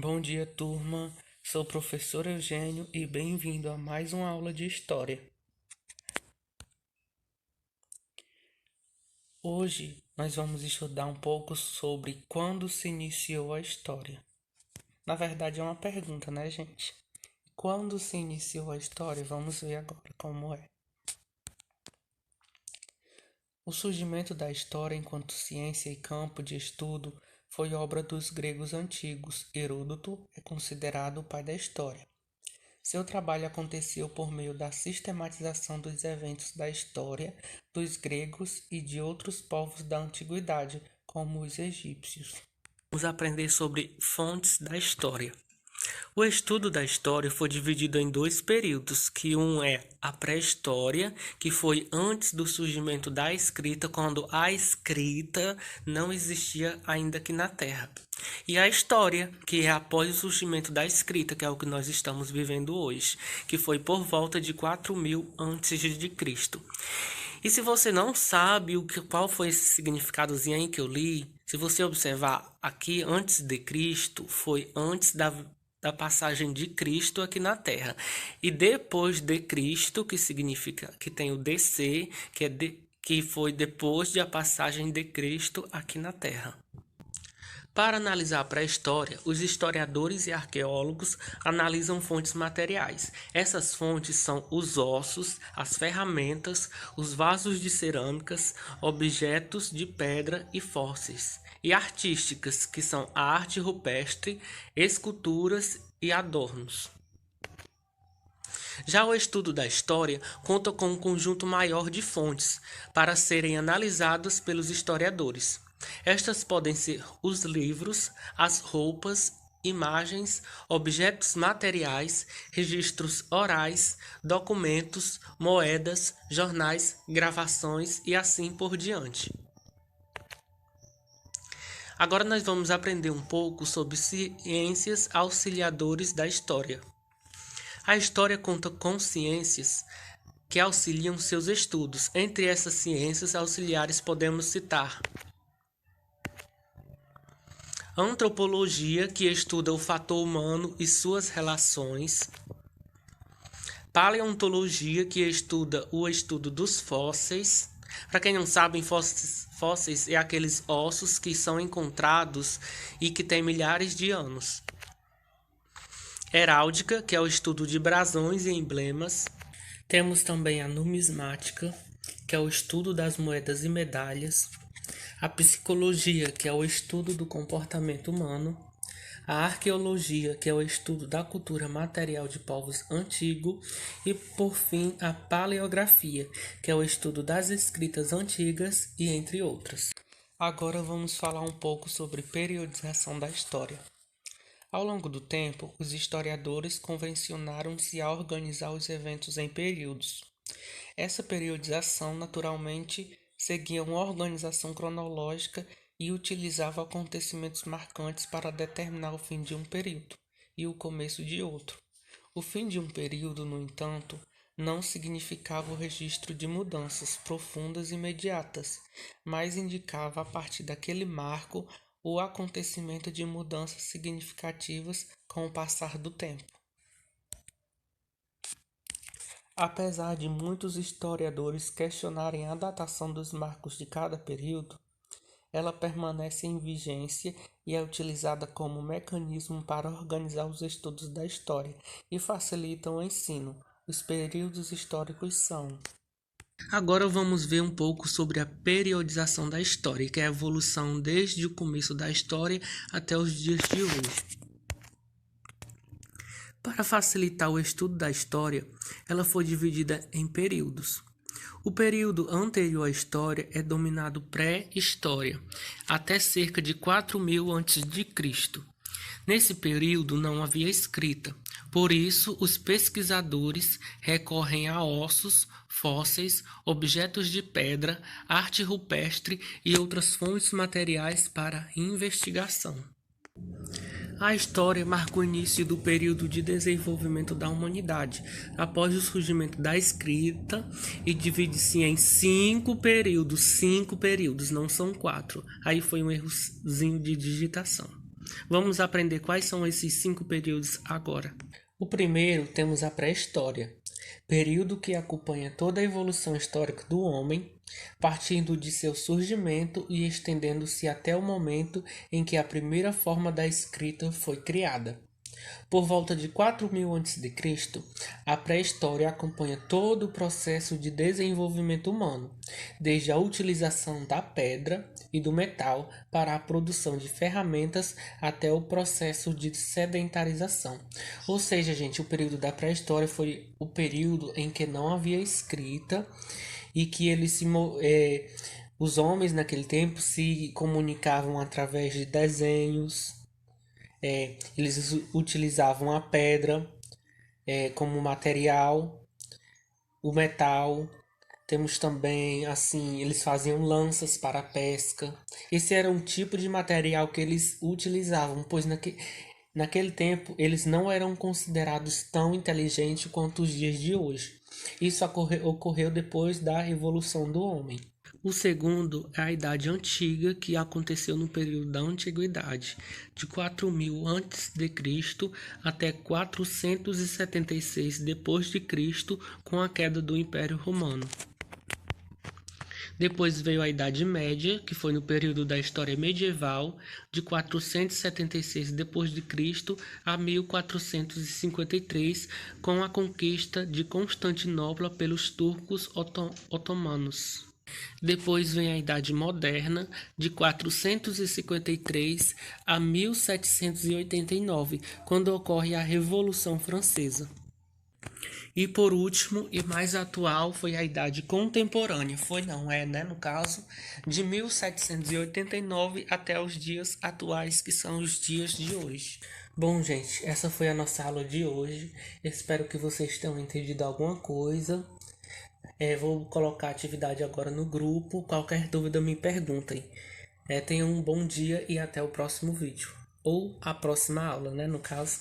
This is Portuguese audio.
Bom dia, turma. Sou o professor Eugênio e bem-vindo a mais uma aula de História. Hoje nós vamos estudar um pouco sobre quando se iniciou a história. Na verdade é uma pergunta, né, gente? Quando se iniciou a história? Vamos ver agora como é. O surgimento da história enquanto ciência e campo de estudo foi obra dos gregos antigos. Heródoto é considerado o pai da história. Seu trabalho aconteceu por meio da sistematização dos eventos da história dos gregos e de outros povos da antiguidade, como os egípcios. Vamos aprender sobre fontes da história. O estudo da história foi dividido em dois períodos, que um é a pré-história, que foi antes do surgimento da escrita, quando a escrita não existia ainda aqui na Terra. E a história, que é após o surgimento da escrita, que é o que nós estamos vivendo hoje, que foi por volta de 4000 antes de Cristo. E se você não sabe qual foi esse significadozinho aí que eu li, se você observar aqui, antes de Cristo, foi antes da passagem de Cristo aqui na Terra. E depois de Cristo, que significa que tem o DC, que foi depois da passagem de Cristo aqui na Terra. Para analisar a pré-história, os historiadores e arqueólogos analisam fontes materiais. Essas fontes são os ossos, as ferramentas, os vasos de cerâmicas, objetos de pedra e fósseis. E artísticas, que são a arte rupestre, esculturas e adornos. Já o estudo da história conta com um conjunto maior de fontes para serem analisadas pelos historiadores. Estas podem ser os livros, as roupas, imagens, objetos materiais, registros orais, documentos, moedas, jornais, gravações e assim por diante. Agora nós vamos aprender um pouco sobre ciências auxiliadores da história. A história conta com ciências que auxiliam seus estudos. Entre essas ciências auxiliares podemos citar a antropologia, que estuda o fator humano e suas relações; paleontologia, que estuda o estudo dos fósseis. Para quem não sabe, fósseis é aqueles ossos que são encontrados e que têm milhares de anos. Heráldica, que é o estudo de brasões e emblemas. Temos também a numismática, que é o estudo das moedas e medalhas. A psicologia, que é o estudo do comportamento humano. A arqueologia, que é o estudo da cultura material de povos antigos. E, por fim, a paleografia, que é o estudo das escritas antigas e entre outras. Agora vamos falar um pouco sobre periodização da história. Ao longo do tempo, os historiadores convencionaram-se a organizar os eventos em períodos. Essa periodização, naturalmente, seguia uma organização cronológica e utilizava acontecimentos marcantes para determinar o fim de um período e o começo de outro. O fim de um período, no entanto, não significava o registro de mudanças profundas e imediatas, mas indicava, a partir daquele marco, o acontecimento de mudanças significativas com o passar do tempo. Apesar de muitos historiadores questionarem a datação dos marcos de cada período, ela permanece em vigência e é utilizada como mecanismo para organizar os estudos da história e facilita o ensino. Os períodos históricos são: Agora vamos ver um pouco sobre a periodização da história, que é a evolução desde o começo da história até os dias de hoje. Para facilitar o estudo da história, ela foi dividida em períodos. O período anterior à história é denominado pré-história, até cerca de 4000 a.C. Nesse período não havia escrita, por isso os pesquisadores recorrem a ossos, fósseis, objetos de pedra, arte rupestre e outras fontes materiais para investigação. A história marca o início do período de desenvolvimento da humanidade, após o surgimento da escrita, e divide-se em 5 períodos, não são 4. Aí foi um errozinho de digitação. Vamos aprender quais são esses 5 períodos agora. O primeiro temos a pré-história, período que acompanha toda a evolução histórica do homem, partindo de seu surgimento e estendendo-se até o momento em que a primeira forma da escrita foi criada. Por volta de 4000 a.C., a pré-história acompanha todo o processo de desenvolvimento humano, desde a utilização da pedra e do metal para a produção de ferramentas até o processo de sedentarização. Ou seja, gente, o período da pré-história foi o período em que não havia escrita e que os homens naquele tempo se comunicavam através de desenhos. Eles utilizavam a pedra como material, o metal. Temos também, assim, eles faziam lanças para a pesca. Esse era um tipo de material que eles utilizavam, pois naquele tempo eles não eram considerados tão inteligentes quanto os dias de hoje. Isso ocorreu depois da evolução do homem. O segundo é a Idade Antiga, que aconteceu no período da Antiguidade, de 4000 a.C. até 476 d.C., com a queda do Império Romano. Depois veio a Idade Média, que foi no período da história medieval, de 476 d.C. a 1453, com a conquista de Constantinopla pelos turcos otomanos. Depois vem a Idade Moderna, de 453 a 1789, quando ocorre a Revolução Francesa. E por último, e mais atual, foi a Idade Contemporânea. No caso, de 1789 até os dias atuais, que são os dias de hoje. Bom, gente, essa foi a nossa aula de hoje. Espero que vocês tenham entendido alguma coisa. Vou colocar a atividade agora no grupo. Qualquer dúvida me perguntem. Tenham um bom dia e até o próximo vídeo. Ou a próxima aula, no caso.